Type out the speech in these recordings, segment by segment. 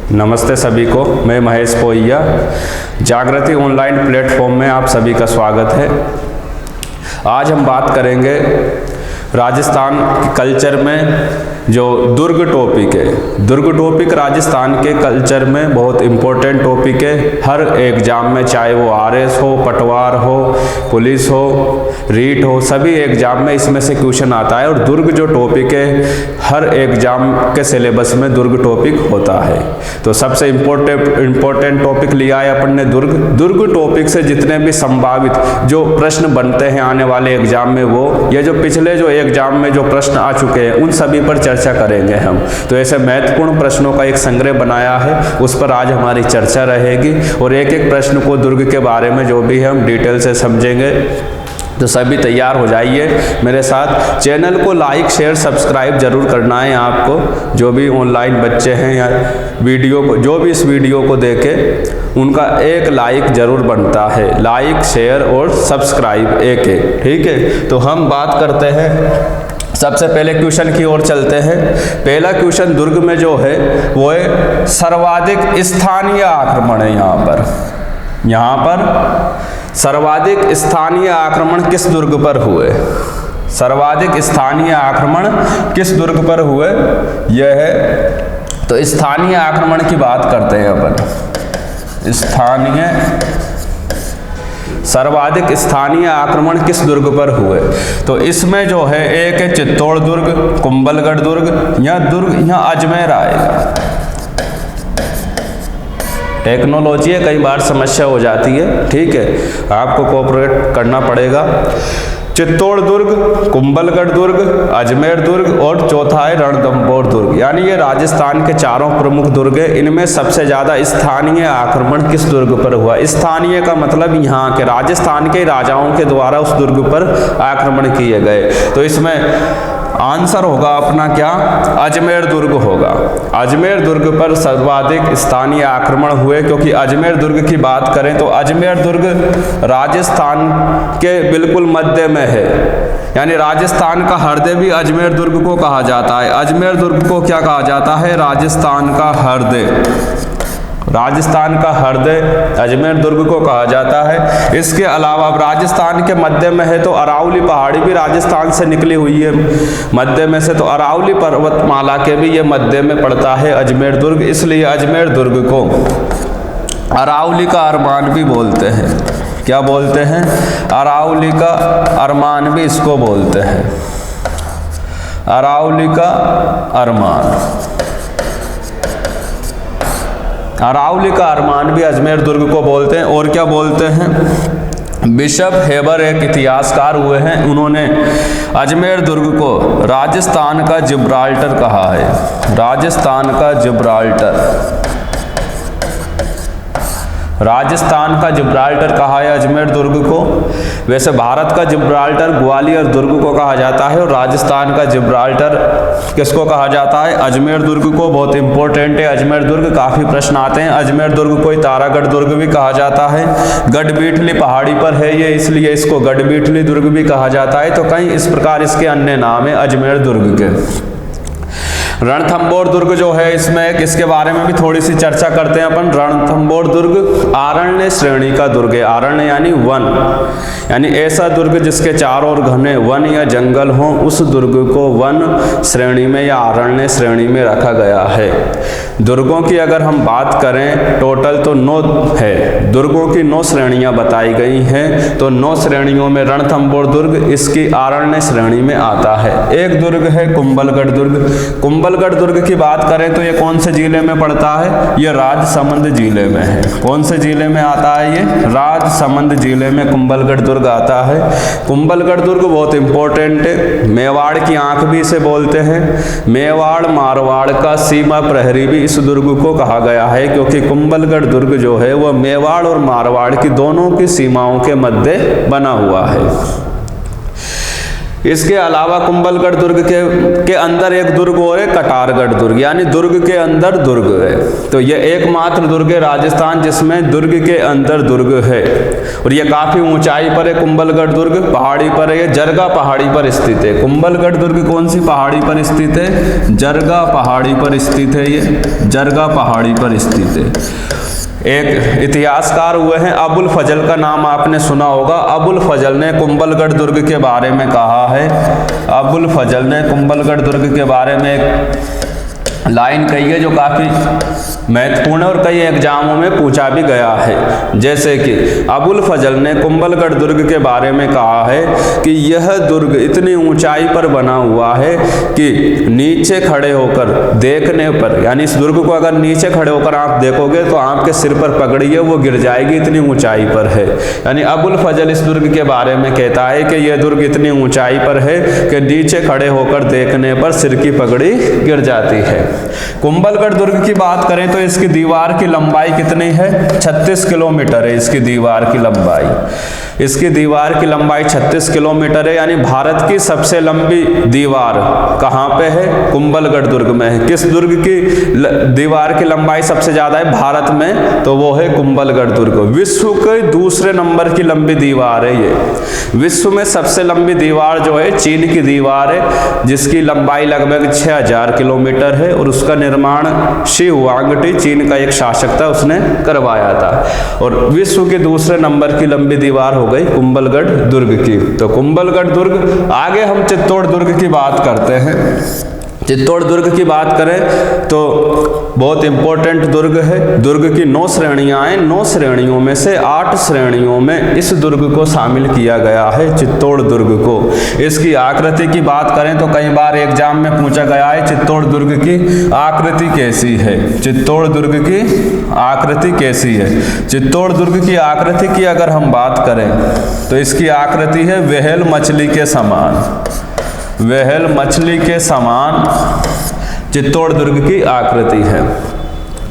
नमस्ते सभी को, मैं महेश पोइया। जागृति ऑनलाइन प्लेटफॉर्म में आप सभी का स्वागत है। आज हम बात करेंगे राजस्थान कल्चर में जो दुर्ग टॉपिक है। दुर्ग टॉपिक राजस्थान के कल्चर में बहुत इम्पोर्टेंट टॉपिक है। हर एग्जाम में, चाहे वो आरएस हो, पटवार हो, पुलिस हो, रीट हो, सभी एग्जाम में इसमें से क्वेश्चन आता है। और दुर्ग जो टॉपिक है, हर एग्जाम के सिलेबस में दुर्ग टॉपिक होता है। तो सबसे इम्पोर्टेंट टॉपिक लिया है अपन ने दुर्ग। दुर्ग टॉपिक से जितने भी संभावित जो प्रश्न बनते हैं आने वाले एग्जाम में, वो या जो पिछले जो एग्जाम में जो प्रश्न आ चुके हैं, उन सभी पर चर्चा करेंगे हम। तो ऐसे महत्वपूर्ण प्रश्नों का एक संग्रह बनाया है, उस पर आज हमारी चर्चा रहेगी। और एक एक प्रश्न को दुर्ग के बारे में जो भी हम डिटेल से समझेंगे। तो सभी तैयार हो जाइए मेरे साथ। चैनल को लाइक, शेयर, सब्सक्राइब जरूर करना है आपको। जो भी ऑनलाइन बच्चे हैं या वीडियो को, जो भी इस वीडियो को देखे, उनका एक लाइक जरूर बनता है। लाइक, शेयर और सब्सक्राइब एक एक, ठीक है। तो हम बात करते हैं, सबसे पहले क्वेश्चन की ओर चलते हैं। पहला क्वेश्चन दुर्ग में जो है वो है सर्वाधिक स्थानीय आक्रमण है। यहाँ पर सर्वाधिक स्थानीय आक्रमण किस दुर्ग पर हुए? सर्वाधिक स्थानीय आक्रमण किस दुर्ग पर हुए, यह है। तो स्थानीय आक्रमण की बात करते हैं अपन। सर्वाधिक स्थानीय आक्रमण किस दुर्ग पर हुए? तो इसमें जो है एक है चित्तौड़ दुर्ग, कुंभलगढ़ दुर्ग, या दुर्ग यहाँ अजमेर आएगा। टेक्नोलॉजी है, कई बार समस्या हो जाती है, ठीक है, आपको कोऑपरेट करना पड़ेगा। चित्तौड़ दुर्ग, कुंभलगढ़ दुर्ग, अजमेर दुर्ग और चौथा है रणथंभौर दुर्ग। यानी ये राजस्थान के चारों प्रमुख दुर्ग है। इनमें सबसे ज्यादा स्थानीय आक्रमण किस दुर्ग पर हुआ? स्थानीय का मतलब यहाँ के राजस्थान के राजाओं के द्वारा उस दुर्ग पर आक्रमण किए गए। तो इसमें आंसर होगा अपना क्या? अजमेर दुर्ग होगा। अजमेर दुर्ग पर सर्वाधिक स्थानीय आक्रमण हुए, क्योंकि अजमेर दुर्ग की बात करें तो अजमेर दुर्ग राजस्थान के बिल्कुल मध्य में है। यानी राजस्थान का हृदय भी अजमेर दुर्ग को कहा जाता है। अजमेर दुर्ग को क्या कहा जाता है? राजस्थान का हृदय। राजस्थान का हृदय अजमेर दुर्ग को कहा जाता है। इसके अलावा अब राजस्थान के मध्य में है तो अरावली पहाड़ी भी राजस्थान से निकली हुई है मध्य में से, तो अरावली पर्वतमाला के भी ये मध्य में पड़ता है अजमेर दुर्ग। इसलिए अजमेर दुर्ग को अरावली का अरमान भी बोलते हैं। क्या बोलते हैं? अरावली का अरमान भी इसको बोलते हैं। अरावली का अरमान, अरावली का अरमान भी अजमेर दुर्ग को बोलते हैं। और क्या बोलते हैं? बिशप हेबर एक इतिहासकार हुए हैं, उन्होंने अजमेर दुर्ग को राजस्थान का जिब्राल्टर कहा है। राजस्थान का जिब्राल्टर, राजस्थान का जिब्राल्टर कहा है अजमेर दुर्ग को। वैसे भारत का जिब्राल्टर ग्वालियर दुर्ग को कहा जाता है, और राजस्थान का जिब्राल्टर किसको कहा जाता है? अजमेर दुर्ग को। बहुत इंपॉर्टेंट है अजमेर दुर्ग, काफी प्रश्न आते हैं। अजमेर दुर्ग को तारागढ़ दुर्ग भी कहा जाता है। गढ़बीठली पहाड़ी पर है ये, इसलिए इसको गढ़बीठली दुर्ग भी कहा जाता है। तो कई इस प्रकार इसके अन्य नाम है अजमेर दुर्ग के। रणथंभौर दुर्ग जो है, इसमें किसके बारे में भी थोड़ी सी चर्चा करते हैं अपन। रणथंभौर दुर्ग आरण्य श्रेणी का दुर्ग है। आरण्य यानी वन, यानी ऐसा दुर्ग जिसके चारों ओर घने वन या जंगल हो, उस दुर्ग को वन श्रेणी में या आरण्य श्रेणी में रखा गया है। दुर्गों की अगर हम बात करें टोटल तो 9 है। दुर्गों की 9 श्रेणियां बताई गई हैं। तो 9 श्रेणियों में रणथंभौर दुर्ग इसकी आरण्य श्रेणी में आता है। एक दुर्ग है कुंभलगढ़ दुर्ग। कुंभलगढ़ दुर्ग की बात करें तो ये कौन से जिले में पड़ता है? ये राजसमंद जिले में है। कौन से जिले में आता है? ये राजसमंद जिले में कुंभलगढ़ दुर्ग आता है। कुंभलगढ़ दुर्ग बहुत इंपॉर्टेंट है। मेवाड़ की आंख भी इसे बोलते हैं। मेवाड़ मारवाड़ का सीमा प्रहरी भी इस दुर्ग को कहा गया है, क्योंकि कुंभलगढ़ दुर्ग जो है वह मेवाड़ और मारवाड़ की दोनों की सीमाओं के मध्य बना हुआ है। इसके अलावा कुंभलगढ़ दुर्ग के अंदर एक दुर्ग और है, कटारगढ़ दुर्ग, यानी दुर्ग के अंदर दुर्ग है। तो ये एकमात्र दुर्ग है राजस्थान जिसमें दुर्ग के अंदर दुर्ग है, और ये काफी ऊंचाई पर है। कुंभलगढ़ दुर्ग पहाड़ी पर है, ये जरगा पहाड़ी पर स्थित है। कुंभलगढ़ दुर्ग कौन सी पहाड़ी पर स्थित है? जरगा पहाड़ी पर स्थित है, ये जरगा पहाड़ी पर स्थित है। एक इतिहासकार हुए हैं अबुल फजल, का नाम आपने सुना होगा। अबुल फजल ने कुंभलगढ़ दुर्ग के बारे में कहा है, अबुल फजल ने कुंभलगढ़ दुर्ग के बारे में एक लाइन कही है जो काफ़ी महत्वपूर्ण है और कई एग्जामों में पूछा भी गया है। जैसे कि अबुल फजल ने कुंभलगढ़ दुर्ग के बारे में कहा है कि यह दुर्ग इतनी ऊंचाई पर बना हुआ है कि नीचे खड़े होकर देखने पर, यानी इस दुर्ग को अगर नीचे खड़े होकर आप देखोगे तो आपके सिर पर पगड़ी है वो गिर जाएगी, इतनी ऊंचाई पर है। यानी अबुल फजल इस दुर्ग के बारे में कहता है कि यह दुर्ग इतनी ऊंचाई पर है कि नीचे खड़े होकर देखने पर सिर की पगड़ी गिर जाती है। कुंभलगढ़ दुर्ग की बात करें तो इसकी दीवार की लंबाई कितनी है? 36 किलोमीटर है इसकी दीवार की लंबाई। इसकी दीवार की लंबाई 36 किलोमीटर है, यानी भारत की सबसे लंबी दीवार कहाँ पे है? कुंभलगढ़ दुर्ग में है। किस दुर्ग की दीवार की लंबाई सबसे ज्यादा है भारत में? तो वो है कुंभलगढ़ दुर्ग। विश्व के दूसरे नंबर की लंबी दीवार है ये। विश्व में सबसे लंबी दीवार जो है चीन की दीवार है, जिसकी लंबाई लगभग 6000 किलोमीटर है, और उसका निर्माण शी हुआंगटी, चीन का एक शासक था, उसने करवाया था। और विश्व के दूसरे नंबर की लंबी दीवार हो गई कुंभलगढ़ दुर्ग की। तो कुंभलगढ़ दुर्ग। आगे हम चित्तौड़ दुर्ग की बात करते हैं। चित्तौड़ दुर्ग की बात करें तो बहुत इंपॉर्टेंट दुर्ग है। दुर्ग की 9 श्रेणियां हैं, 9 श्रेणियों में से 8 श्रेणियों में इस दुर्ग को शामिल किया गया है, चित्तौड़ दुर्ग को। इसकी आकृति की बात करें तो कई बार एग्जाम में पूछा गया है चित्तौड़ दुर्ग की आकृति कैसी है? चित्तौड़ दुर्ग की आकृति कैसी है? चित्तौड़ दुर्ग की आकृति की अगर हम बात करें तो इसकी आकृति है व्हेल मछली के समान। व्हेल मछली के समान चित्तौड़ दुर्ग की आकृति है।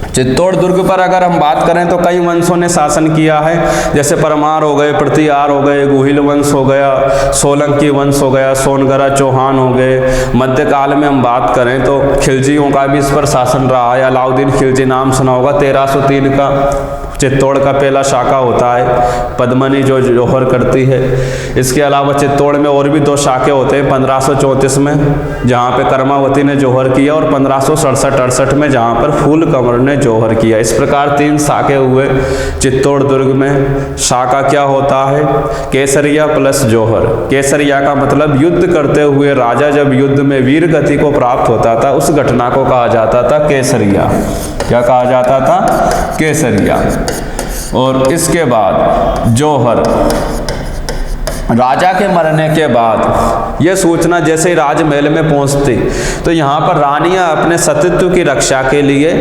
चित्तौड़ दुर्ग पर अगर हम बात करें तो कई वंशों ने शासन किया है, जैसे परमार हो गए, प्रतिहार हो गए, गुहिल वंश हो गया, सोलंकी वंश हो गया, सोनगरा चौहान हो गए। मध्यकाल में हम बात करें तो खिलजियों का भी इस पर शासन रहा है। अलाउद्दीन खिलजी नाम सुना होगा, 1303 का चित्तौड़ का पहला शाखा होता है, पद्मनी जो जौहर करती है। इसके अलावा चित्तौड़ में और भी 2 शाखे होते हैं, 1534 में जहाँ पे कर्मावती ने जौहर किया, और 1567-68 में जहाँ पर फूल कंवर ने जौहर किया। इस प्रकार 3 शाखे हुए चित्तौड़ दुर्ग में। शाखा क्या होता है? केसरिया प्लस जौहर। केसरिया का मतलब युद्ध करते हुए राजा जब युद्ध में वीर गति को प्राप्त होता था, उस घटना को कहा जाता था केसरिया। क्या कहा जाता था? केसरिया। और इसके बाद जौहर। राजा के मरने के बाद यह सूचना जैसे ही राजमहल में पहुंचती तो यहाँ पर रानियां अपने सतीत्व की रक्षा के लिए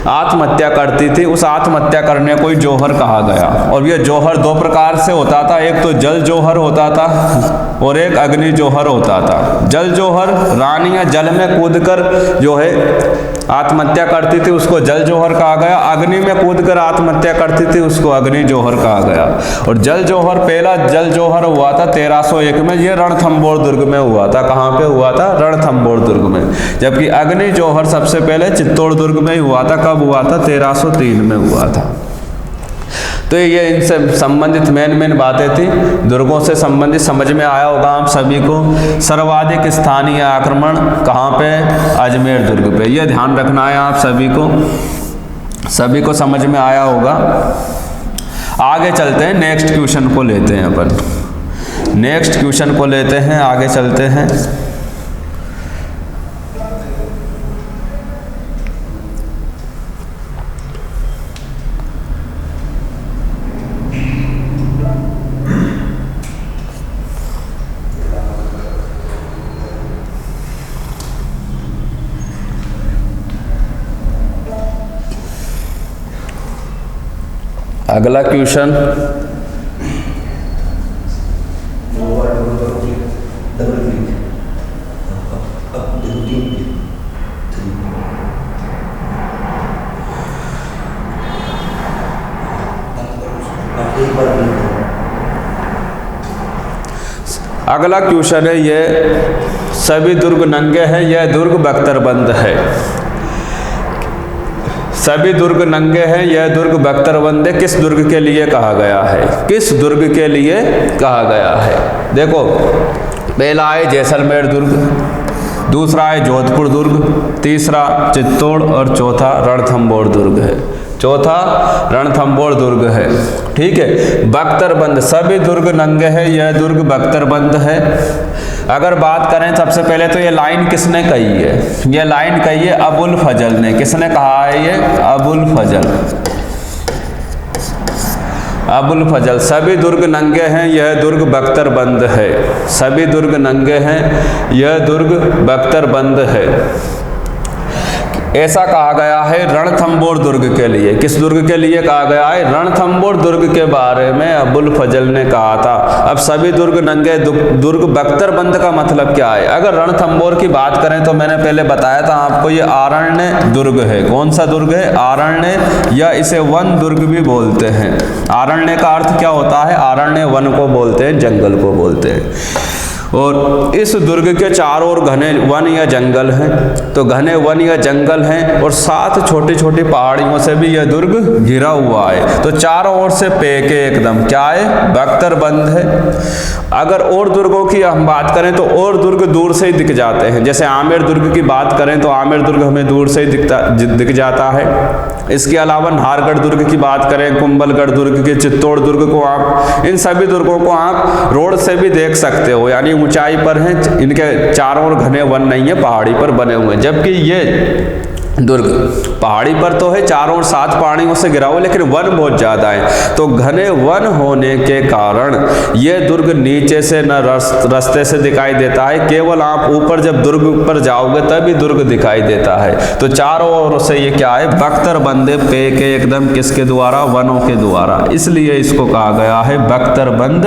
आत्महत्या करती थी। उस आत्महत्या करने को ही जौहर कहा गया। और यह जौहर 2 प्रकार से होता था, एक तो जल जौहर होता था और एक अग्नि जौहर होता था। जल जौहर, रानियां जल में कूदकर जो है आत्महत्या करती थी, उसको जल जौहर कहा गया। अग्नि में कूदकर आत्महत्या करती थी, उसको अग्नि जौहर कहा गया। और जल जौहर, पहला जल जौहर हुआ था 1301 में, ये रणथंभौर दुर्ग में हुआ था। कहाँ पे हुआ था? रणथंभौर दुर्ग में। जबकि अग्नि जौहर सबसे पहले चित्तौड़ दुर्ग में ही हुआ था। कब हुआ था? 1303 में हुआ था। तो ये इनसे संबंधित मेन बातें थी, दुर्गों से संबंधित। समझ में आया होगा आप सभी को। सर्वाधिक स्थानीय आक्रमण कहाँ पे? अजमेर दुर्ग पे। ये ध्यान रखना है आप सभी को समझ में आया होगा। आगे चलते हैं, नेक्स्ट क्वेश्चन को लेते हैं अपन। नेक्स्ट क्वेश्चन को लेते हैं, आगे चलते हैं। अगला क्वेश्चन, अगला क्वेश्चन है, ये सभी दुर्ग नंगे हैं, यह दुर्ग बख्तरबंद है। सभी दुर्ग नंगे हैं, यह दुर्ग बख्तरबंद है, किस दुर्ग के लिए कहा गया है? किस दुर्ग के लिए कहा गया है? देखो, पहला है जैसलमेर दुर्ग, दूसरा है जोधपुर दुर्ग, तीसरा चित्तौड़ और चौथा रणथंभौर दुर्ग है। चौथा रणथंभौर दुर्ग है। ठीक है, बख्तरबंद, सभी दुर्ग नंगे हैं, यह दुर्ग बख्तरबंद है। अगर बात करें सबसे पहले तो ये लाइन किसने कही है? ये लाइन कही है अबुल फजल ने। किसने कहा है ये? अबुल फजल। अबुल फजल, सभी दुर्ग नंगे हैं, यह दुर्ग बख्तरबंद है। सभी दुर्ग नंगे हैं, यह दुर्ग बख्तरबंद है। ऐसा कहा गया है रणथंभौर दुर्ग के लिए। किस दुर्ग के लिए कहा गया है? रणथंभौर दुर्ग के बारे में अबुल फजल ने कहा था। अब सभी दुर्ग नंगे, दुर्ग बख्तरबंद का मतलब क्या है? अगर रणथंभौर की बात करें तो मैंने पहले बताया था आपको, ये आरण्य दुर्ग है। कौन सा दुर्ग है? आरण्य, या इसे वन दुर्ग भी बोलते हैं। आरण्य का अर्थ क्या होता है? आरण्य वन को बोलते हैं, जंगल को बोलते हैं। और इस दुर्ग के चारों ओर घने वन या जंगल हैं। तो घने वन या जंगल हैं और साथ छोटी छोटी पहाड़ियों से भी यह दुर्ग घिरा हुआ है। तो चारों ओर से पेके एकदम क्या है? बख्तरबंद है। अगर और दुर्गों की हम बात करें तो और दुर्ग दूर से ही दिख जाते हैं। जैसे आमेर दुर्ग की बात करें तो आमेर दुर्ग हमें दूर से ही दिख जाता है। इसके अलावा नाहरगढ़ दुर्ग की बात करें, कुंभलगढ़ दुर्ग के, चित्तौड़ दुर्ग को आप, इन सभी दुर्गों को आप रोड से भी देख सकते हो, यानी ऊंचाई पर हैं, इनके चारों ओर घने वन नहीं है, पहाड़ी पर बने हुए हैं। जबकि ये दुर्ग पहाड़ी पर तो है, चारों ओर 7 पहाड़ियों से घिरा हुआ, लेकिन वन बहुत ज़्यादा है। तो घने वन होने के कारण ये दुर्ग नीचे से न रास्ते से दिखाई देता है, केवल आप ऊपर जब दुर्ग पर जाओगे तभी दुर्ग दिखाई देता है। तो चारों ओर से ये क्या है? बख्तरबंद पे के एकदम, किसके द्वारा? वनों के द्वारा। इसलिए इसको कहा गया है बख्तरबंद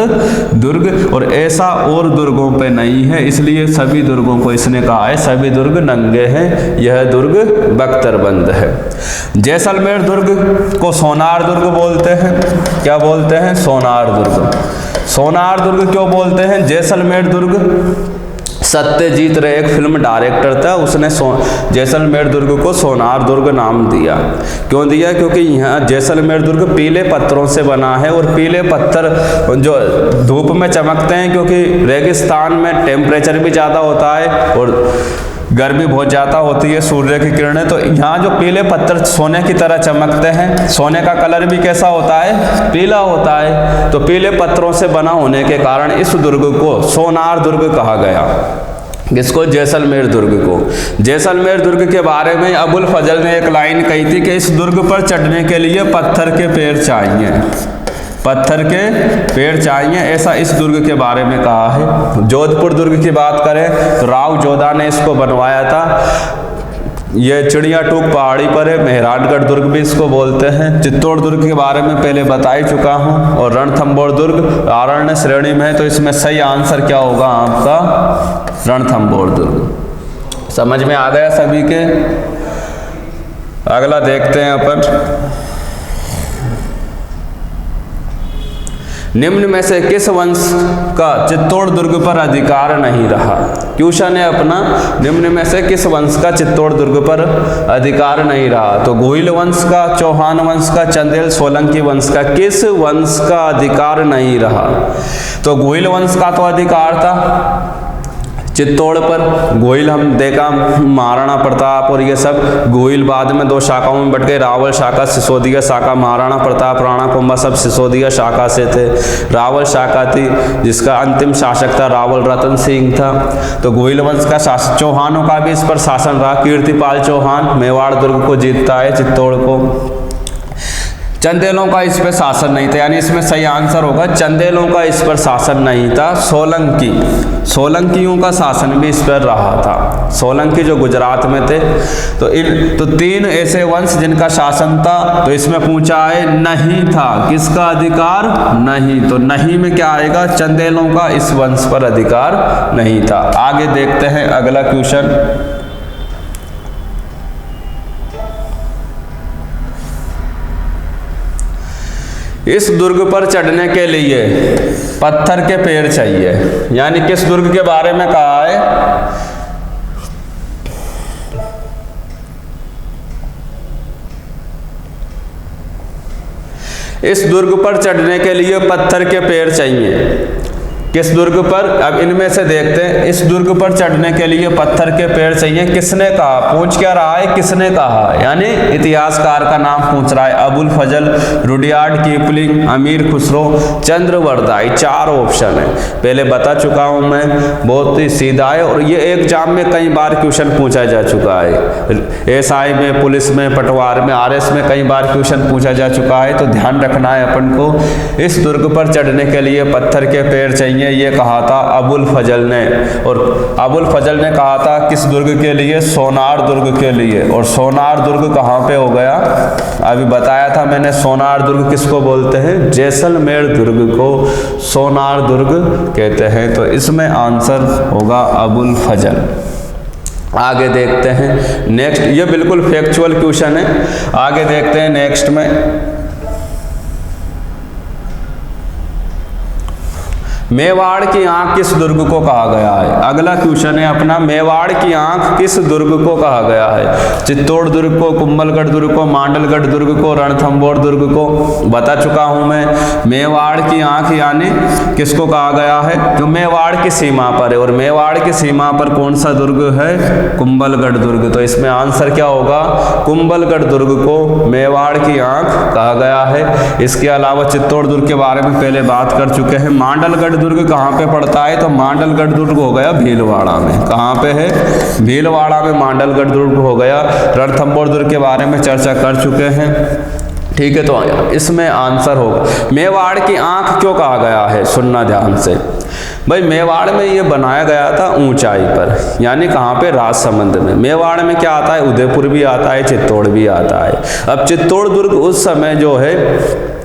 दुर्ग। और ऐसा और दुर्गों पे नहीं है, इसलिए सभी दुर्गों को इसने कहा है सभी दुर्ग नंगे हैं, यह दुर्ग बख्तरबंद है। जैसलमेर दुर्ग को सोनार दुर्ग बोलते हैं। क्या बोलते हैं? सोनार दुर्ग। सोनार दुर्ग क्यों बोलते हैं? जैसलमेर दुर्ग, सत्यजीत रे एक फिल्म डायरेक्टर था, उसने जैसलमेर दुर्ग को सोनार दुर्ग नाम दिया। क्यों दिया? क्योंकि यहाँ जैसलमेर दुर्ग पीले पत्थरों से बना है और पीले पत्थर जो धूप में चमकते हैं, क्योंकि रेगिस्तान में टेम्परेचर भी ज़्यादा होता है और गर्मी बहुत ज़्यादा होती है, सूर्य की किरणें, तो यहाँ जो पीले पत्थर सोने की तरह चमकते हैं। सोने का कलर भी कैसा होता है? पीला होता है। तो पीले पत्थरों से बना होने के कारण इस दुर्ग को सोनार दुर्ग कहा गया। किसको? जैसलमेर दुर्ग को। जैसलमेर दुर्ग के बारे में अबुल फजल ने एक लाइन कही थी कि इस दुर्ग पर चढ़ने के लिए पत्थर के पैर चाहिए, पत्थर के पेड़ चाहिए, ऐसा इस दुर्ग के बारे में कहा है। जोधपुर दुर्ग की बात करें तो राव जोधा ने इसको बनवाया था। यह चिड़िया टूक पहाड़ी पर है। मेहरानगढ़ दुर्ग भी इसको बोलते हैं। चित्तौड़ दुर्ग के बारे में पहले बता ही चुका हूँ। और रणथंभौर दुर्ग आरण्य श्रेणी में है, तो इसमें सही आंसर क्या होगा आपका? रणथंभौर दुर्ग। समझ में आ गया सभी के? अगला देखते हैं अपन। निम्न में से किस वंश का चित्तौड़ दुर्ग पर अधिकार नहीं रहा? क्वेश्चन है अपना, निम्न में से किस वंश का चित्तौड़ दुर्ग पर अधिकार नहीं रहा? तो गोहिल वंश का, चौहान वंश का, चंदेल सोलंकी वंश का, किस वंश का अधिकार नहीं रहा? तो गोहिल वंश का तो अधिकार था चित्तौड़ पर। गोहिल हम देखा, महाराणा प्रताप और ये सब गोहिल बाद में 2 शाखाओं में बट गए। रावल शाखा, सिसोदिया शाखा। महाराणा प्रताप, राणा कुंभा सब सिसोदिया शाखा से थे। रावल शाखा थी जिसका अंतिम शासक था रावल रतन सिंह था। तो गोहिल वंश का शासन, चौहानों का भी इस पर शासन रहा। कीर्तिपाल चौहान मेवाड़ दुर्ग को जीतता है, चित्तौड़ को। चंदेलों का इस पर शासन नहीं था, यानी इसमें सही आंसर होगा चंदेलों का इस पर शासन नहीं था। सोलंकियों का शासन भी इस पर रहा था। सोलंकी जो गुजरात में थे। तो 3 ऐसे वंश जिनका शासन था, तो इसमें पूछा है नहीं था, किसका अधिकार नहीं? तो नहीं में क्या आएगा? चंदेलों का इस वंश पर अधिकार नहीं था। आगे देखते हैं अगला क्वेश्चन। इस दुर्ग पर चढ़ने के लिए पत्थर के पैर चाहिए। यानी किस दुर्ग के बारे में कहा है? इस दुर्ग पर चढ़ने के लिए पत्थर के पैर चाहिए। किस दुर्ग पर? अब इनमें से देखते हैं। इस दुर्ग पर चढ़ने के लिए पत्थर के पैर चाहिए, किसने कहा? पूछ क्या रहा है? किसने कहा? यानी इतिहासकार का नाम पूछ रहा है। अबुल फजल, रुडयार्ड किपलिंग, अमीर खुसरो, चंद्रवरदाई। 4 ऑप्शन है, पहले बता चुका हूं मैं, बहुत ही सीधा है और ये एग्जाम में कई बार क्वेश्चन पूछा जा चुका है। एसआई में, पुलिस में, पटवार में, आरएस में कई बार क्वेश्चन पूछा जा चुका है, तो ध्यान रखना है अपन को। इस दुर्ग पर चढ़ने के लिए पत्थर के पैर चाहिए, ये कहा था अबुल फजल ने। और अबुल फजल ने कहा था किस दुर्ग के लिए? सोनार दुर्ग के लिए। और सोनार दुर्ग कहाँ पे हो गया? अभी बताया था मैंने। सोनार दुर्ग किसको बोलते हैं? जैसलमेर दुर्ग को सोनार दुर्ग कहते हैं। तो इसमें आंसर होगा अबुल फजल। आगे देखते हैं नेक्स्ट। ये बिल्कुल फैक्चुअल क्वेश्चन है। आगे देखते हैं नेक्स्ट में। मेवाड़ की आंख किस दुर्ग को कहा गया है? अगला क्वेश्चन है अपना, मेवाड़ की आंख किस दुर्ग को कहा गया है? चित्तौड़ दुर्ग को, कुंभलगढ़ दुर्ग को, मांडलगढ़ दुर्ग को, रणथंभौर दुर्ग को? बता चुका हूं मैं। मेवाड़ की आंख यानी किसको कहा गया है? जो मेवाड़ की सीमा पर है। और मेवाड़ की सीमा पर कौन सा दुर्ग है? कुंभलगढ़ दुर्ग। तो इसमें आंसर क्या होगा? कुंभलगढ़ दुर्ग को मेवाड़ की आंख कहा गया है। इसके अलावा चित्तौड़ दुर्ग के बारे में पहले बात कर चुके हैं। मांडलगढ़ दुर्ग कहाँ पे पड़ता है? तो मांडलगढ़ दुर्ग हो गया भीलवाड़ा में। कहाँ पे है? भीलवाड़ा में मांडलगढ़ दुर्ग हो गया। रणथंभौर दुर्ग के बारे में चर्चा कर चुके हैं, ठीक है। तो इसमें आंसर होगा मेवाड़ की आंख क्यों कहा गया है? सुनना ध्यान से भाई। मेवाड़ में ये बनाया गया था ऊंचाई पर, यानी कहाँ पे? राजसमंद में। मेवाड़ में क्या आता है? उदयपुर भी आता है, चित्तौड़ भी आता है। अब चित्तौड़ दुर्ग उस समय जो है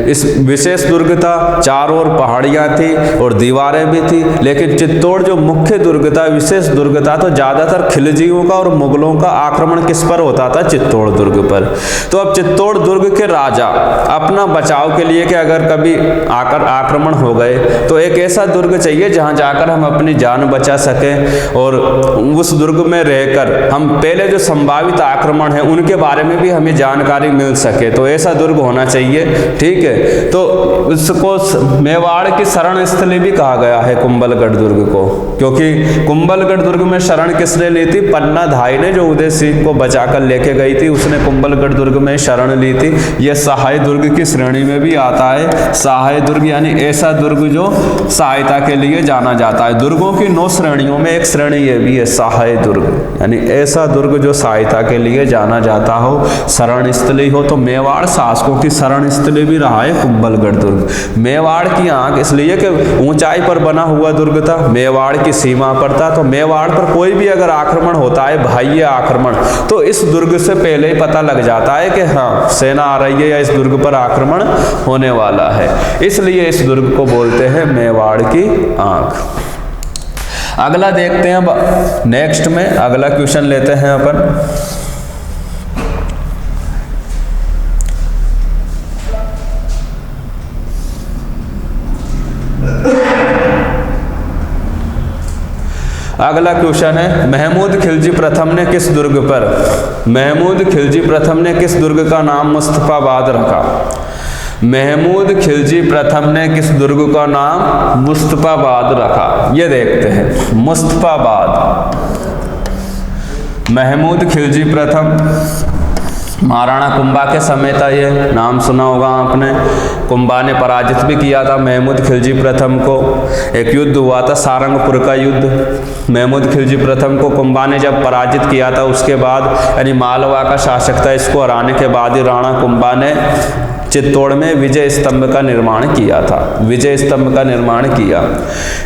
इस विशेष दुर्ग था, चारों ओर पहाड़ियाँ थी और दीवारें भी थी। लेकिन चित्तौड़ जो मुख्य दुर्ग था, विशेष दुर्ग था, तो ज़्यादातर खिलजियों का और मुगलों का आक्रमण किस पर होता था? चित्तौड़ दुर्ग पर। तो अब चित्तौड़ दुर्ग के राजा अपना बचाव के लिए कि अगर कभी आक्रमण हो गए तो एक ऐसा दुर्ग चाहिए जहाँ जाकर हम अपनी जान बचा सकें और उस दुर्ग में रहकर हम पहले जो संभावित आक्रमण है उनके बारे में भी हमें जानकारी मिल सके। तो ऐसा दुर्ग होना चाहिए, ठीक है। तो उसको मेवाड़ की शरण स्थली भी कहा गया है कुंभलगढ़ दुर्ग को, क्योंकि कुंभलगढ़ दुर्ग में शरण किसने ली थी? पन्ना धाई ने, जो उदय सिंह को बचाकर लेके गई थी, उसने कुंभलगढ़ दुर्ग में शरण ली थी। यह सहाय दुर्ग की श्रेणी में भी आता है। सहाय दुर्ग यानी ऐसा दुर्ग जो सहायता के लिए जाना जाता है। दुर्गों की 9 श्रेणियों में एक श्रेणी ये भी है, सहाय दुर्ग, यानी ऐसा दुर्ग जो सहायता के लिए जाना जाता हो, शरण स्थली हो। तो मेवाड़ शासकों की शरण स्थली भी रहा है कुंभलगढ़ दुर्ग। मेवाड़ की आंख इसलिए कि ऊंचाई पर बना हुआ दुर्ग था, मेवाड़ की सीमा पर था। तो मेवाड़ पर कोई भी अगर आक्रमण होता है, बाह्य आक्रमण, तो इस दुर्ग से पहले ही पता लग जाता है कि हाँ सेना आ रही है या इस दुर्ग पर आक्रमण होने वाला है। इसलिए इस दुर्ग को बोलते हैं मेवाड़ की आंख। अगला देखते हैं अब नेक्स्ट में। अगला क्वेश्चन लेते हैं अपन। अगला क्वेश्चन है, महमूद खिलजी प्रथम ने किस दुर्ग पर, महमूद खिलजी प्रथम ने किस दुर्ग का नाम मुस्तफाबाद रखा? महमूद खिलजी प्रथम ने किस दुर्ग का नाम मुस्तफाबाद रखा? ये देखते हैं। मुस्तफाबाद, महमूद खिलजी प्रथम महाराणा कुंभा के समय था। ये नाम सुना होगा आपने। कुंभा ने पराजित भी किया था महमूद खिलजी प्रथम को। एक युद्ध हुआ था सारंगपुर का युद्ध। महमूद खिलजी प्रथम को कुंभा ने जब पराजित किया था, उसके बाद यानी मालवा का शासक था, इसको हराने के बाद ही राणा कुंभा ने चित्तौड़ में विजय स्तंभ का निर्माण किया था। विजय स्तंभ का निर्माण किया।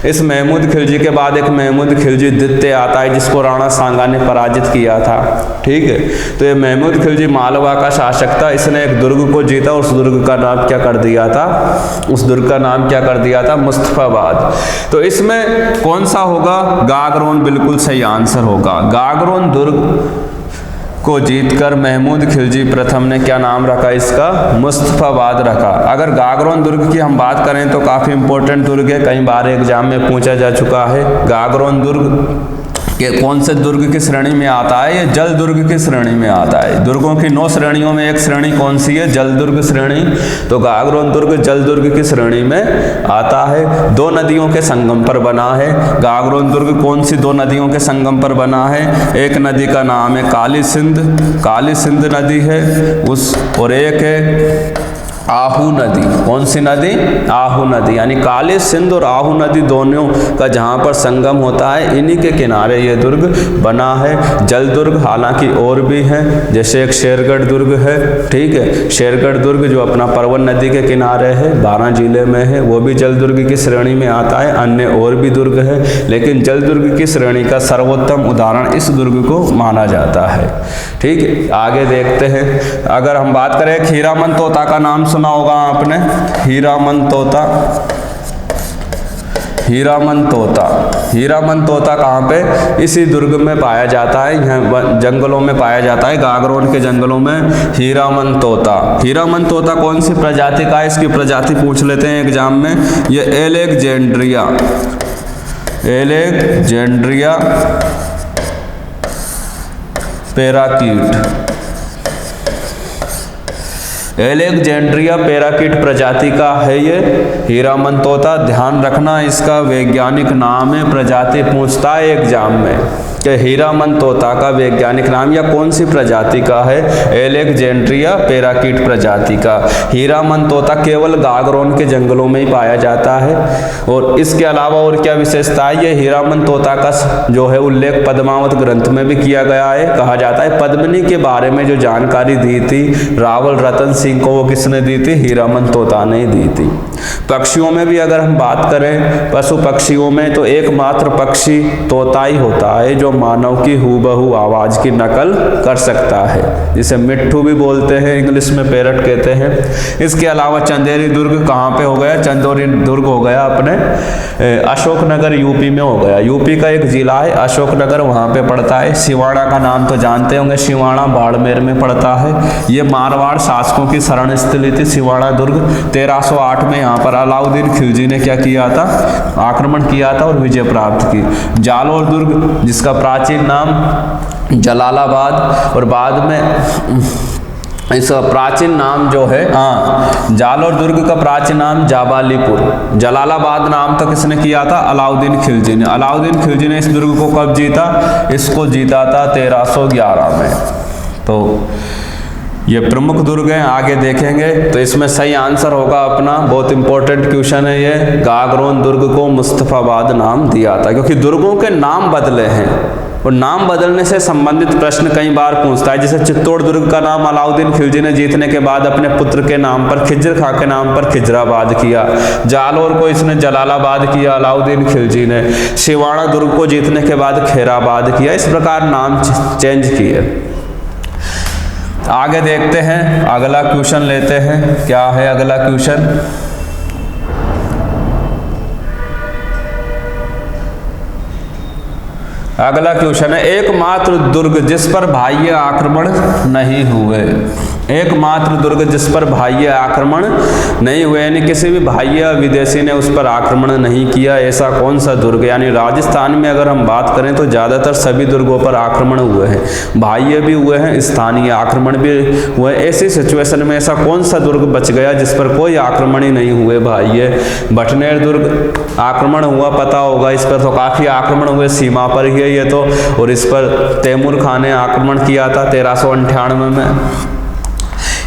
इस महमूद खिलजी के बाद एक महमूद खिलजी द्वितीय आता है, जिसको राणा सांगा ने पराजित किया था, ठीक है। तो ये महमूद खिलजी मालवा का शासक था। इसने एक दुर्ग को जीता, उस दुर्ग का नाम क्या कर दिया था? उस दुर्ग का नाम क्या कर दिया था? मुस्तफाबाद। तो इसमें कौन सा होगा? गागरोन बिल्कुल सही आंसर होगा। गागरोन दुर्ग को जीतकर महमूद खिलजी प्रथम ने क्या नाम रखा इसका? मुस्तफाबाद रखा। अगर गागरोन दुर्ग की हम बात करें तो काफ़ी इंपॉर्टेंट दुर्ग है, कई बार एग्जाम में पूछा जा चुका है। गागरोन दुर्ग कि कौन से दुर्ग की श्रेणी में आता है? ये जल दुर्ग की श्रेणी में आता है। दुर्गों की 9 श्रेणियों में एक श्रेणी कौन सी है? जल दुर्ग श्रेणी। तो गागरोन दुर्ग जल दुर्ग की श्रेणी में आता है। 2 नदियों के संगम पर बना है। गागरोन दुर्ग कौन सी 2 नदियों के संगम पर बना है? एक नदी का नाम है काली सिंध नदी है उस, और एक है आहू नदी। कौन सी नदी? आहू नदी। यानी काली सिंध और आहू नदी दोनों का जहाँ पर संगम होता है, इन्हीं के किनारे ये दुर्ग बना है। जल दुर्ग हालांकि और भी हैं, जैसे एक शेरगढ़ दुर्ग है, ठीक है। शेरगढ़ दुर्ग जो अपना परवन नदी के किनारे है, 12 जिले में है, वो भी जल दुर्ग की श्रेणी में आता है। अन्य और भी दुर्ग है, लेकिन जल दुर्ग की श्रेणी का सर्वोत्तम उदाहरण इस दुर्ग को माना जाता है, ठीक है। आगे देखते हैं। अगर हम बात करें हीरामन तोता का नाम सुना होगा आपने, हीरामन तोता। हीरामन तोता कहाँ पे? इसी दुर्ग में पाया जाता है, यहाँ जंगलों में पाया जाता है, गागरोन के जंगलों में हीरामन तोता कौन सी प्रजाति का है? इसकी प्रजाति पूछ लेते हैं एग्जाम में। ये एलेक्जेंड्रिया पैराकीट प्रजाति का है ये हीरामन तोता। ध्यान रखना, इसका वैज्ञानिक नाम है, प्रजाति पूछता है एग्जाम में कि हीरामन तोता का वैज्ञानिक नाम या कौन सी प्रजाति का है? एलेक्जेंड्रिया पैराकीट प्रजाति का। हीरामन तोता केवल गागरोन के जंगलों में ही पाया जाता है। और इसके अलावा और क्या विशेषता है? ये हीरामन तोता का जो है उल्लेख पद्मावत ग्रंथ में भी किया गया है। कहा जाता है पद्मिनी के बारे में जो जानकारी दी थी रावल रतन सिंह को, वो किसने दी थी? हीरामन तोता ने दी थी। पक्षियों में भी अगर हम बात करें, पशु पक्षियों में, तो एकमात्र पक्षी तोता ही होता है जो मानव की हूबहू आवाज की नकल कर सकता है, जिसे मिट्ठू भी बोलते हैं, इंग्लिश में पैरट कहते हैं। इसके अलावा चंदेरी दुर्ग कहाँ पे हो गया? चंदेरी दुर्ग हो गया अपने अशोकनगर यूपी में हो गया। यूपी का एक जिला है अशोकनगर, वहाँ पे पड़ता है। सिवाड़ा का नाम तो जानते होंगे, सिवाड़ा बाड़मेर में पड़ता है। ये मारवाड़ शासकों की शरण स्थली थी सिवाड़ा दुर्ग। 1308 में यहाँ पर अलाउद्दीन खिलजी ने क्या किया था? आक्रमण किया था और विजय प्राप्त की। जालोर दुर्ग जिसका प्राचीन नाम जलालाबाद और बाद में इसका प्राचीन नाम जो है जालोर दुर्ग का प्राचीन नाम जाबालीपुर। जलालाबाद नाम तो किसने किया था? अलाउद्दीन खिलजी ने। अलाउद्दीन खिलजी ने इस दुर्ग को कब जीता? इसको जीता था 1311 में। तो ये प्रमुख दुर्ग हैं, आगे देखेंगे। तो इसमें सही आंसर होगा अपना, बहुत इंपॉर्टेंट क्वेश्चन है ये, गागरोन दुर्ग को मुस्तफाबाद नाम दिया था, क्योंकि दुर्गों के नाम बदले हैं और नाम बदलने से संबंधित प्रश्न कई बार पूछता है। जैसे चित्तौड़ दुर्ग का नाम अलाउद्दीन खिलजी ने जीतने के बाद अपने पुत्र के नाम पर, खिज्र खां के नाम पर खिजराबाद किया। जालोर को इसने जलालाबाद किया अलाउद्दीन खिलजी ने। सिवाड़ा दुर्ग को जीतने के बाद खैराबाद किया। इस प्रकार नाम चेंज किए। आगे देखते हैं, अगला क्वेश्चन लेते हैं। क्या है अगला क्वेश्चन? अगला क्वेश्चन है, एकमात्र दुर्ग जिस पर बाह्य आक्रमण नहीं हुए। एकमात्र दुर्ग जिस पर बाह्य आक्रमण नहीं हुए, यानी किसी भी बाह्य विदेशी ने उस पर आक्रमण नहीं किया, ऐसा कौन सा दुर्ग? यानी राजस्थान में अगर हम बात करें तो ज़्यादातर सभी दुर्गों पर आक्रमण हुए हैं, बाह्य भी हुए हैं, स्थानीय आक्रमण भी हुए। ऐसी सिचुएशन में ऐसा कौन सा दुर्ग बच गया जिस पर कोई आक्रमण ही नहीं हुए बाह्य? भटनेर दुर्ग आक्रमण हुआ, पता होगा, इस पर तो काफ़ी आक्रमण हुए, सीमा पर ही है ये तो। और इस पर तैमूर खान ने आक्रमण किया था 1398 में।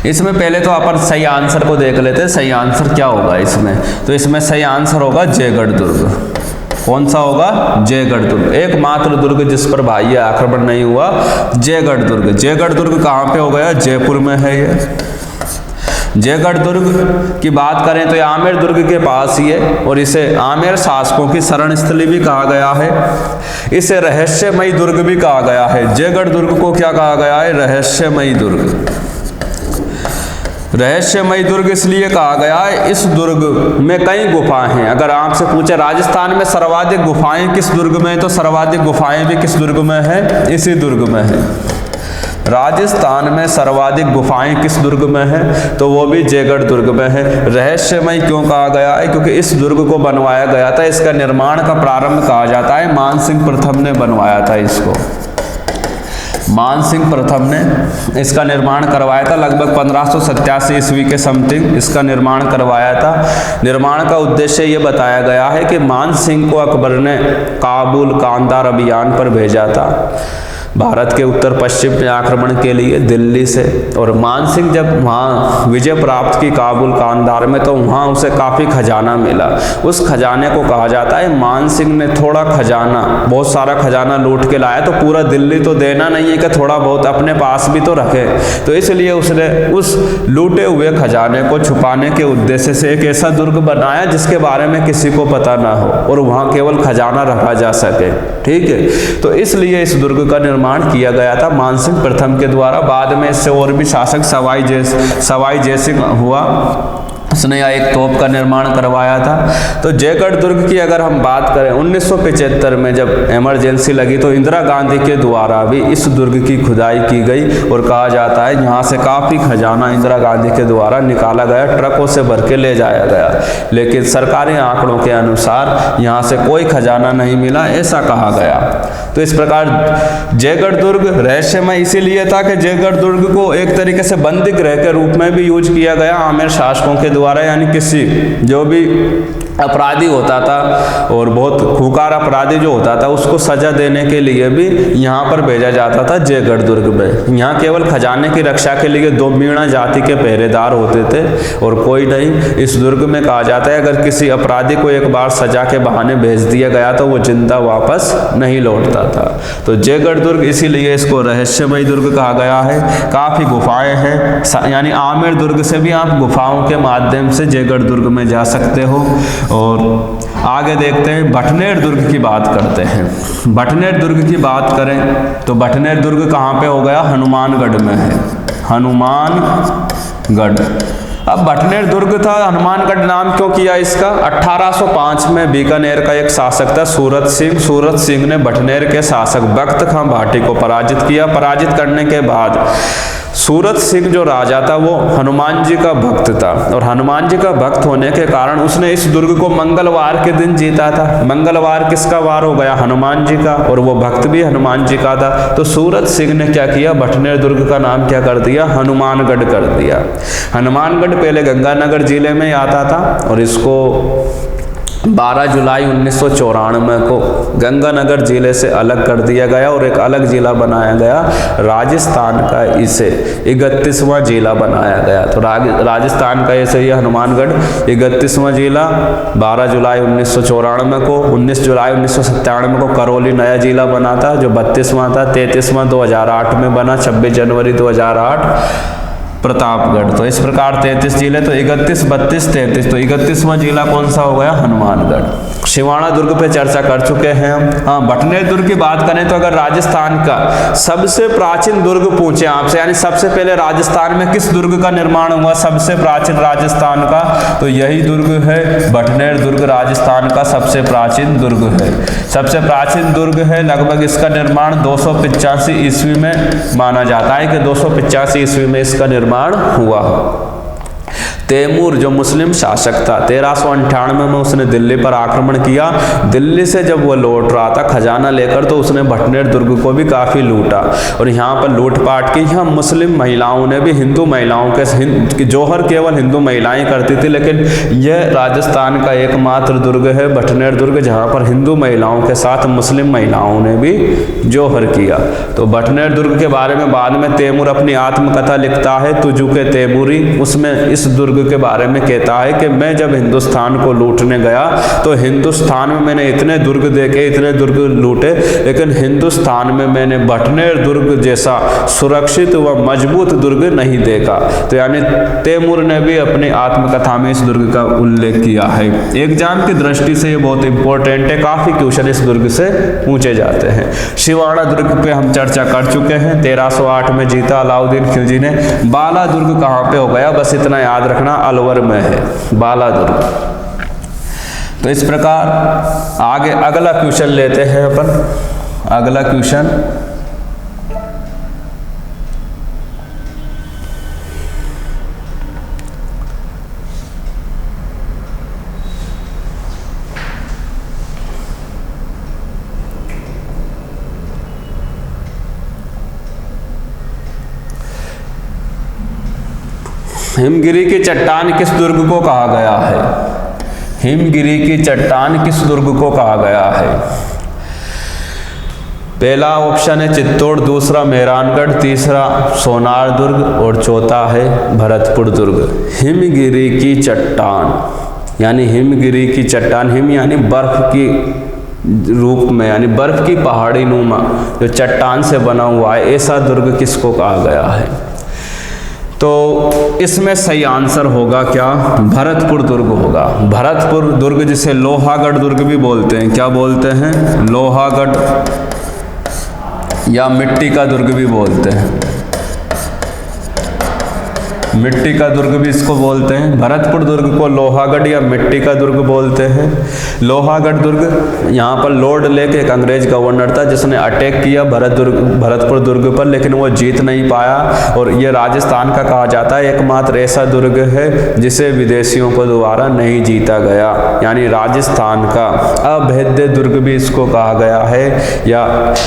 इसमें पहले तो अपन सही आंसर को देख लेते हैं, सही आंसर क्या होगा इसमें? तो इसमें सही आंसर होगा जयगढ़ दुर्ग। कौन सा होगा? जयगढ़ दुर्ग। एकमात्र दुर्ग जिस पर बाह्य आक्रमण नहीं हुआ, जयगढ़ दुर्ग। जयगढ़ दुर्ग कहाँ पे हो गया? जयपुर में है ये। जयगढ़ दुर्ग की बात करें तो ये आमेर दुर्ग के पास ही है और इसे आमेर शासकों की शरण स्थली भी कहा गया है। इसे रहस्यमयी दुर्ग भी कहा गया है। जयगढ़ दुर्ग को क्या कहा गया है? रहस्यमयी दुर्ग। रहस्यमयी दुर्ग इसलिए कहा गया है, इस दुर्ग में कई गुफाएं हैं। अगर आपसे पूछे राजस्थान में सर्वाधिक गुफाएं किस दुर्ग में, तो सर्वाधिक गुफाएं भी किस दुर्ग में है? इसी दुर्ग में है। राजस्थान में सर्वाधिक गुफाएं किस दुर्ग में है? तो वो भी जयगढ़ दुर्ग में है। रहस्यमय क्यों कहा गया है? क्योंकि इस दुर्ग को बनवाया गया था, इसका निर्माण का प्रारंभ कहा जाता है मानसिंह प्रथम ने बनवाया था। इसको मानसिंह प्रथम ने इसका निर्माण करवाया था, लगभग 1587 ईस्वी के समथिंग इसका निर्माण करवाया था। निर्माण का उद्देश्य ये बताया गया है कि मानसिंह को अकबर ने काबुल कांधार अभियान पर भेजा था, भारत के उत्तर पश्चिम में आक्रमण के लिए दिल्ली से। और मानसिंह जब वहाँ विजय प्राप्त की काबुल कांधार में, तो वहाँ उसे काफ़ी खजाना मिला। उस खजाने को कहा जाता है मानसिंह ने थोड़ा खजाना, बहुत सारा खजाना लूट के लाया, तो पूरा दिल्ली तो देना नहीं है कि थोड़ा बहुत अपने पास भी तो रखे। तो इसलिए उसने उस लूटे हुए खजाने को छुपाने के उद्देश्य से एक ऐसा दुर्ग बनाया जिसके बारे में किसी को पता ना हो और वहाँ केवल खजाना रखा जा सके। ठीक है, तो इसलिए इस दुर्ग का निर्माण किया गया था मानसिंह प्रथम के द्वारा। बाद में इससे और भी शासक सवाई जयसिंह हुआ, उसने यहाँ एक तोप का निर्माण करवाया था। तो जयगढ़ दुर्ग की अगर हम बात करें, 1975 में जब इमरजेंसी लगी तो इंदिरा गांधी के द्वारा भी इस दुर्ग की खुदाई की गई और कहा जाता है यहाँ से काफ़ी खजाना इंदिरा गांधी के द्वारा निकाला गया, ट्रकों से भर के ले जाया गया। लेकिन सरकारी आंकड़ों के अनुसार यहाँ से कोई खजाना नहीं मिला, ऐसा कहा गया। तो इस प्रकार जयगढ़ दुर्ग रहस्यमय इसीलिए था कि जयगढ़ दुर्ग को एक तरीके से बंदी गृह के रूप में भी यूज किया गया आमेर शासकों के द्वारा, यानी किसी जो भी अपराधी होता था और बहुत खूंखार अपराधी जो होता था उसको सजा देने के लिए भी यहाँ पर भेजा जाता था जयगढ़ दुर्ग में। यहाँ केवल खजाने की रक्षा के लिए 2 मीणा जाति के पहरेदार होते थे और कोई नहीं। इस दुर्ग में कहा जाता है अगर किसी अपराधी को एक बार सजा के बहाने भेज दिया गया तो वो जिंदा वापस नहीं लौटता था। तो जयगढ़ दुर्ग इसीलिए इसको रहस्यमय दुर्ग कहा गया है। काफ़ी गुफाएं हैं, यानी आमेर दुर्ग से भी आप गुफाओं के माध्यम से जयगढ़ दुर्ग में जा सकते हो। और आगे देखते हैं, भटनेर दुर्ग की बात करते हैं। भटनेर दुर्ग की बात करें तो भटनेर दुर्ग कहाँ पे हो गया? हनुमानगढ़ में है, हनुमानगढ़। अब भटनेर दुर्ग था, हनुमानगढ़ नाम क्यों किया इसका? 1805 में बीकानेर का एक शासक था सूरत सिंह ने भटनेर के शासक बख्त खां भाटी को पराजित किया। पराजित करने के बाद सूरत सिंह जो राजा था वो हनुमान जी का भक्त था और हनुमान जी का भक्त होने के कारण उसने इस दुर्ग को मंगलवार के दिन जीता था। मंगलवार किसका वार हो गया? हनुमान जी का, और वो भक्त भी हनुमान जी का था। तो सूरत सिंह ने क्या किया? भटनेर दुर्ग का नाम क्या कर दिया? हनुमानगढ़ कर दिया। हनुमानगढ़ पहले गंगानगर जिले में आता था और इसको 12 जुलाई 1994 को गंगानगर जिले से अलग कर दिया गया और एक अलग जिला बनाया गया राजस्थान का, इसे 31वां जिला बनाया गया। तो राजस्थान का ऐसे ही हनुमानगढ़ 31वां जिला 12 जुलाई 1994 को। 19 जुलाई 1997 को करौली नया जिला बना था जो 32वां था। 33वां 2008 में बना, 26 जनवरी 2008 प्रतापगढ़। तो इस प्रकार 33 जिले, तो 31, 32, 33, तो 31वां जिला कौन सा हो गया? हनुमानगढ़। शिवाणा दुर्ग पे चर्चा कर चुके हैं हम। हाँ, भटनेर दुर्ग की बात करें तो अगर राजस्थान का सबसे प्राचीन दुर्ग पूछे आपसे, यानी सबसे पहले राजस्थान में किस दुर्ग का निर्माण हुआ सबसे प्राचीन राजस्थान का, तो यही दुर्ग है भटनेर दुर्ग। राजस्थान का सबसे प्राचीन दुर्ग है, सबसे प्राचीन दुर्ग है। लगभग इसका निर्माण 285 ईस्वी में माना जाता है कि 285 ईस्वी में इसका निर्माण हुआ। तैमूर जो मुस्लिम शासक था 1398 में उसने दिल्ली पर आक्रमण किया। दिल्ली से जब वो लौट रहा था खजाना लेकर तो उसने भटनेर दुर्ग को भी काफ़ी लूटा और यहाँ पर लूटपाट की। यहाँ मुस्लिम महिलाओं ने भी हिंदू महिलाओं के जौहर केवल हिंदू महिलाएं करती थी, लेकिन यह राजस्थान का एकमात्र दुर्ग है भटनेर दुर्ग जहाँ पर हिंदू महिलाओं के साथ मुस्लिम महिलाओं ने भी जौहर किया। तो भटनेर दुर्ग के बारे में बाद में तैमूर अपनी आत्मकथा लिखता है तुझु के तैमूरी। उसमें इस दुर्ग के बारे में कहता है कि मैं जब हिंदुस्तान को लूटने गया तो हिंदुस्तान में मैंने इतने दुर्ग देखे, इतने दुर्ग लूटे, लेकिन हिंदुस्तान में मैंने भटनेर दुर्ग जैसा सुरक्षित व मजबूत दुर्ग नहीं देखा। तो यानी तैमूर ने भी अपनी आत्मकथा में इस दुर्ग का उल्लेख किया है। एग्जाम की दृष्टि से ये बहुत इंपॉर्टेंट है, काफी क्वेश्चन इस दुर्ग से पूछे जाते हैं। शिवाणा दुर्ग पे हम चर्चा कर चुके हैं, 1308 में जीता अलाउद्दीन खिलजी ने। बाला दुर्ग कहाँ पे हो गया, बस इतना याद रखना, अलवर में है बाला दुर्ग। तो इस प्रकार आगे अगला क्वेश्चन लेते हैं अपन। अगला क्वेश्चन हिमगिरी की चट्टान किस दुर्ग को कहा गया है? हिमगिरी की चट्टान किस दुर्ग को कहा गया है? पहला ऑप्शन है चित्तौड़, दूसरा मेहरानगढ़, तीसरा सोनार दुर्ग और चौथा है भरतपुर दुर्ग। हिमगिरी की चट्टान यानी हिमगिरी की चट्टान, हिम यानी बर्फ की रूप में, यानी बर्फ की पहाड़ी नुमा जो चट्टान से बना हुआ है, ऐसा दुर्ग किसको कहा गया है? तो इसमें सही आंसर होगा क्या? भरतपुर दुर्ग होगा। भरतपुर दुर्ग जिसे लोहागढ़ दुर्ग भी बोलते हैं। क्या बोलते हैं? लोहागढ़ या मिट्टी का दुर्ग भी बोलते हैं। मिट्टी का दुर्ग भी इसको बोलते हैं। भरतपुर दुर्ग को लोहागढ़ या मिट्टी का दुर्ग बोलते हैं। लोहागढ़ दुर्ग, यहाँ पर लॉर्ड लेक एक अंग्रेज गवर्नर था जिसने अटैक किया भरतपुर दुर्ग पर, लेकिन वो जीत नहीं पाया और ये राजस्थान का कहा जाता है एकमात्र ऐसा दुर्ग है जिसे विदेशियों को द्वारा नहीं जीता गया, यानी राजस्थान का अभेद्य दुर्ग भी इसको कहा गया है, या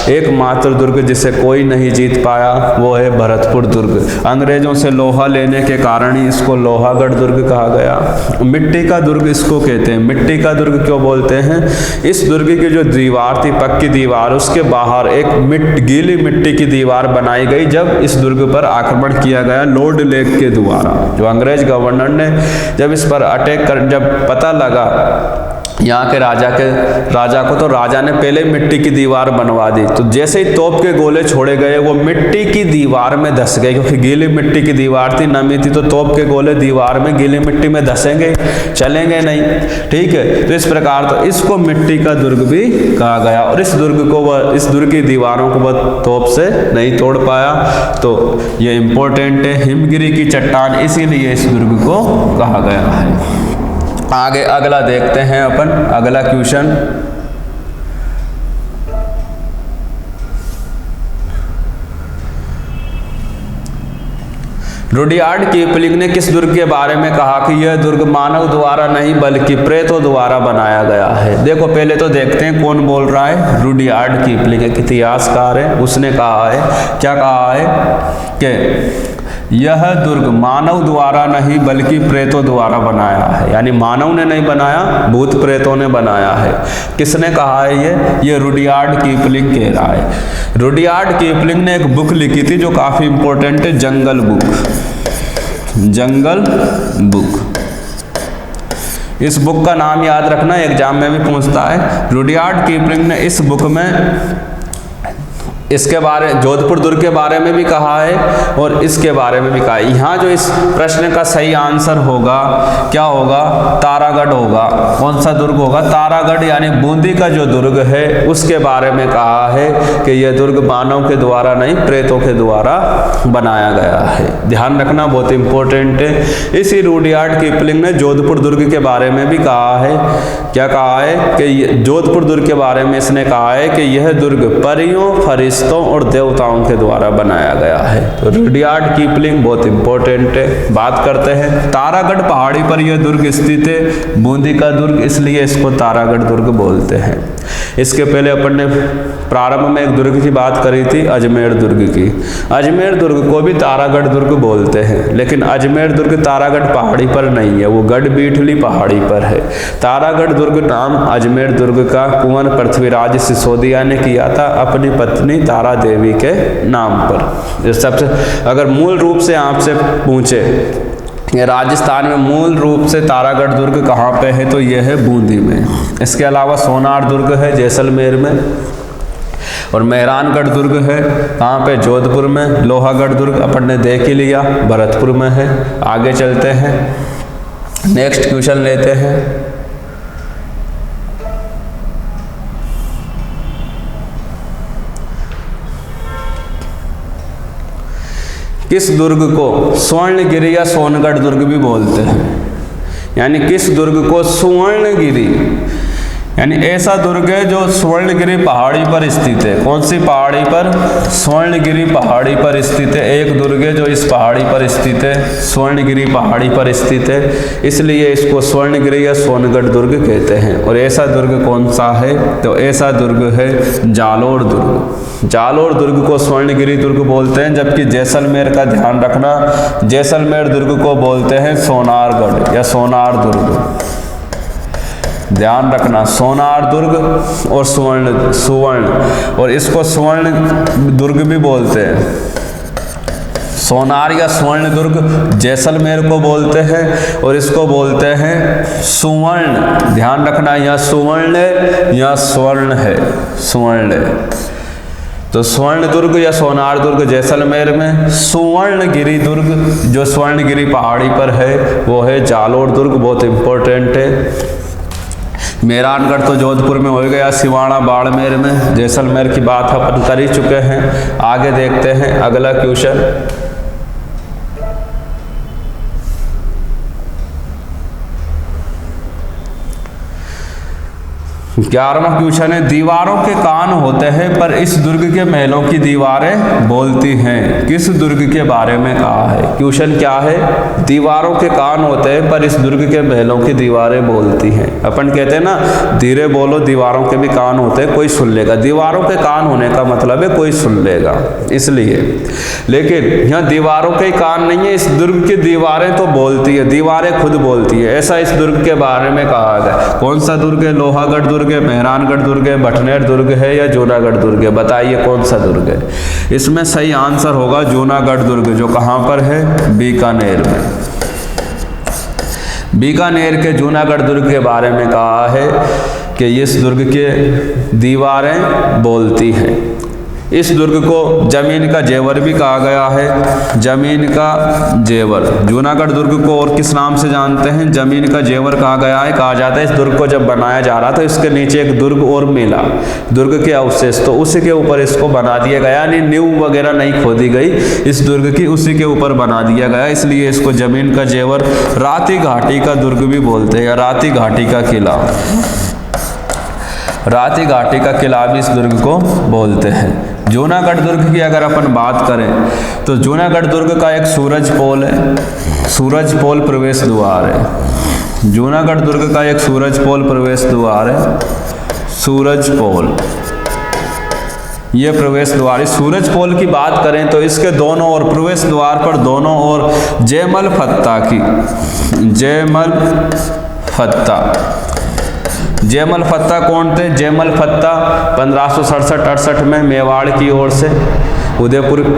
एकमात्र दुर्ग जिसे कोई नहीं जीत पाया वो है भरतपुर दुर्ग। अंग्रेजों से लोहा लेने के कारण ही इसको लोहागढ़ दुर्ग कहा गया। मिट्टी का दुर्ग इसको कहते हैं। मिट्टी का दुर्ग क्यों बोलते हैं? इस दुर्ग की जो दीवार थी, पक्की दीवार, उसके बाहर एक गीली मिट्टी की दीवार बनाई गई जब इस दुर्ग पर आक्रमण किया गया लॉर्ड लेक के द्वारा। जो अंग्रेज गवर्नर ने जब इस पर अटैक कर, जब पता लगा यहाँ के राजा को, तो राजा ने पहले मिट्टी की दीवार बनवा दी। तो जैसे ही तोप के गोले छोड़े गए वो मिट्टी की दीवार में धस गए, क्योंकि गीली मिट्टी की दीवार थी, नमी थी, तो तोप के गोले दीवार में गीली मिट्टी में धसेंगे, चलेंगे नहीं। ठीक है, तो इस प्रकार तो इसको मिट्टी का दुर्ग भी कहा गया और इस दुर्ग की दीवारों को वह तोप से नहीं तोड़ पाया। तो ये इंपॉर्टेंट है, हिमगिरी की चट्टान, इसीलिए इस दुर्ग को कहा गया है। आगे अगला देखते हैं अपन, अगला क्वेश्चन। रुडयार्ड किपलिंग ने किस दुर्ग के बारे में कहा कि यह दुर्ग मानव द्वारा नहीं बल्कि प्रेतों द्वारा बनाया गया है? देखो पहले तो देखते हैं कौन बोल रहा है। रुडयार्ड किपलिंग एक इतिहासकार है, उसने कहा है, क्या कहा है कि यह दुर्ग मानव द्वारा नहीं बल्कि प्रेतों द्वारा बनाया है, यानी मानव ने नहीं बनाया, भूत प्रेतों ने बनाया है। किसने कहा है ये रुडयार्ड किपलिंग कह रहा है। रुडयार्ड किपलिंग ने एक बुक लिखी थी जो काफी इंपॉर्टेंट है, जंगल बुक। जंगल बुक, इस बुक का नाम याद रखना, एग्जाम में भी पूछता है। रुडयार्ड किपलिंग ने इस बुक में इसके बारे, जोधपुर दुर्ग के बारे में भी कहा है और इसके बारे में भी कहा है। यहाँ जो इस प्रश्न का सही आंसर होगा क्या होगा? तारागढ़ होगा। कौन सा दुर्ग होगा? तारागढ़, यानी बूंदी का जो दुर्ग है उसके बारे में कहा है कि यह दुर्ग मानव के द्वारा नहीं प्रेतों के द्वारा बनाया गया है। ध्यान रखना, बहुत इंपॉर्टेंट है। इसी रुडयार्ड किपलिंग ने जोधपुर दुर्ग के बारे में भी कहा है। क्या कहा है कि जोधपुर दुर्ग के बारे में इसने कहा है कि यह दुर्ग परियों, फरिश्तों और देवताओं के द्वारा बनाया गया है। तो रुडयार्ड किपलिंग बहुत इंपॉर्टेंट है। बात करते हैं, तारागढ़ पहाड़ी पर यह दुर्ग स्थित है, बूंदी का दुर्ग, इसलिए इसको तारागढ़ दुर्ग बोलते हैं। इसके पहले अपन ने प्रारंभ में एक दुर्ग की बात करी थी, अजमेर दुर्ग की। अजमेर दुर्ग को भी तारागढ़ दुर्ग बोलते हैं, लेकिन अजमेर दुर्ग तारागढ़ पहाड़ी पर नहीं है, वो गढ़बीठली पहाड़ी पर है। तारागढ़ दुर्ग नाम अजमेर दुर्ग का कुंवर पृथ्वीराज सिसोदिया ने किया था अपनी पत्नी तारा देवी के नाम पर। सबसे अगर मूल रूप से आपसे पूछे राजस्थान में मूल रूप से तारागढ़ दुर्ग कहाँ पे है, तो यह है बूंदी में। इसके अलावा सोनार दुर्ग है जैसलमेर में, और मेहरानगढ़ दुर्ग है कहाँ पे? जोधपुर में। लोहागढ़ दुर्ग अपन ने देख ही लिया, भरतपुर में है। आगे चलते हैं, नेक्स्ट क्वेश्चन लेते हैं। किस दुर्ग को स्वर्णगिरी या सोनगढ़ दुर्ग भी बोलते हैं? यानी किस दुर्ग को स्वर्णगिरी यानी ऐसा दुर्ग है जो स्वर्णगिरी पहाड़ी पर स्थित है। कौन सी पहाड़ी पर? स्वर्णगिरी पहाड़ी पर स्थित है। एक दुर्ग है जो इस पहाड़ी पर स्थित है, स्वर्णगिरी पहाड़ी पर स्थित है, इसलिए इसको स्वर्णगिरी या सोनगढ़ दुर्ग कहते हैं। और ऐसा दुर्ग कौन सा है? तो ऐसा दुर्ग है जालोर दुर्ग। जालोर दुर्ग को स्वर्णगिरी दुर्ग बोलते हैं, जबकि जैसलमेर का ध्यान रखना, जैसलमेर दुर्ग को बोलते हैं सोनारगढ़ या सोनार दुर्ग। ध्यान रखना, सोनार दुर्ग और सुवर्ण, और इसको स्वर्ण दुर्ग भी बोलते हैं। सोनार या स्वर्ण दुर्ग जैसलमेर को बोलते हैं और इसको बोलते हैं सुवर्ण। ध्यान रखना, यहाँ सुवर्ण या स्वर्ण है, स्वर्ण। तो स्वर्ण दुर्ग या सोनार दुर्ग जैसलमेर में, सुवर्णगिरी दुर्ग जो स्वर्णगिरी पहाड़ी पर है वो है जालोर दुर्ग। बहुत इंपॉर्टेंट है। मेहरानगढ़ तो जोधपुर में हो गया, सिवाड़ा बाड़मेर में, जैसलमेर की बात अपन कर ही चुके हैं। आगे देखते हैं अगला क्वेश्चन। 11वां क्वेश्चन है, दीवारों के कान होते हैं पर इस दुर्ग के महलों की दीवारें बोलती हैं। किस दुर्ग के बारे में कहा है? क्वेश्चन क्या है? दीवारों के कान होते हैं पर इस दुर्ग के महलों की दीवारें बोलती हैं। अपन कहते हैं ना, धीरे बोलो, दीवारों के भी कान होते हैं, कोई सुन लेगा। दीवारों के कान होने का मतलब है कोई सुन लेगा, इसलिए। लेकिन यहाँ दीवारों के कान नहीं है, इस दुर्ग की दीवारें तो बोलती है, दीवारें खुद बोलती है, ऐसा इस दुर्ग के बारे में कहा गया। कौन सा दुर्ग है? लोहागढ़ दुर्ग है, मेहरानगढ़ दुर्ग है, भटनेर दुर्ग है या जूनागढ़ दुर्ग है? बताइए कौन सा दुर्ग है? इसमें सही आंसर होगा जूनागढ़ दुर्ग, जो कहाँ पर है? बीकानेर में। बीकानेर के जूनागढ़ दुर्ग के बारे में कहा है कि इस दुर्ग के दीवारें बोलती हैं। इस दुर्ग को जमीन का जेवर भी कहा गया है, जमीन का जेवर। जूनागढ़ दुर्ग को और किस नाम से जानते हैं? जमीन का जेवर कहा गया है, कहा जाता है। इस दुर्ग को जब बनाया जा रहा था, इसके नीचे एक दुर्ग और मिला, दुर्ग के अवशेष, तो उसी के ऊपर इसको बना दिया गया, यानी नींव वगैरह नहीं खोदी गई इस दुर्ग की, उसी के ऊपर बना दिया गया, इसलिए इसको जमीन का जेवर, राती घाटी का दुर्ग भी बोलते हैं, या राती घाटी का किला, राती घाटी का किला भी इस दुर्ग को बोलते हैं। जूनागढ़ दुर्ग की अगर अपन बात करें तो जूनागढ़ दुर्ग का एक सूरज पोल है, सूरज पोल प्रवेश द्वार है। जूनागढ़ दुर्ग का एक सूरज पोल प्रवेश द्वार है, सूरज पोल, ये प्रवेश द्वार। इस सूरज पोल की बात करें तो इसके दोनों ओर, प्रवेश द्वार पर दोनों ओर जयमल फत्ता की, जयमल फत्ता, जयमल फत्ता कौन थे? जयमल फत्ता 1567-68 में मेवाड़ की ओर से उदयपुर की